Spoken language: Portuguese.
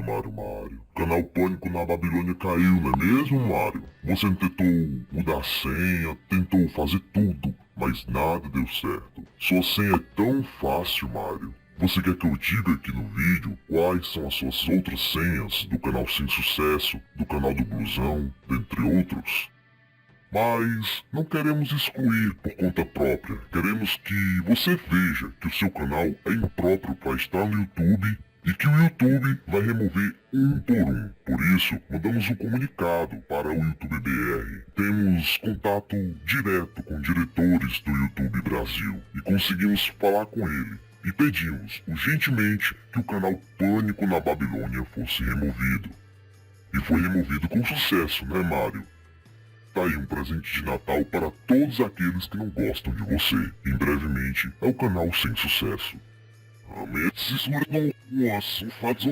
Mário. O canal Pânico na Babilônia caiu, não é mesmo, Mário? Você tentou mudar a senha, tentou fazer tudo, mas nada deu certo. Sua senha é tão fácil, Mário. Você quer que eu diga aqui no vídeo quais são as suas outras senhas do canal Sem Sucesso, do canal do Blusão, dentre outros? Mas não queremos excluir por conta própria. Queremos que você veja que o seu canal é impróprio para estar no YouTube e que o YouTube vai remover um por um. Por isso, mandamos um comunicado para o YouTube BR. Temos contato direto com diretores do YouTube Brasil e conseguimos falar com ele. E pedimos urgentemente que o canal Pânico na Babilônia fosse removido. E foi removido com sucesso, né, Mário? Tá aí um presente de Natal para todos aqueles que não gostam de você. Em brevemente, é o canal Sem Sucesso. Amém. Se isso não é um fato,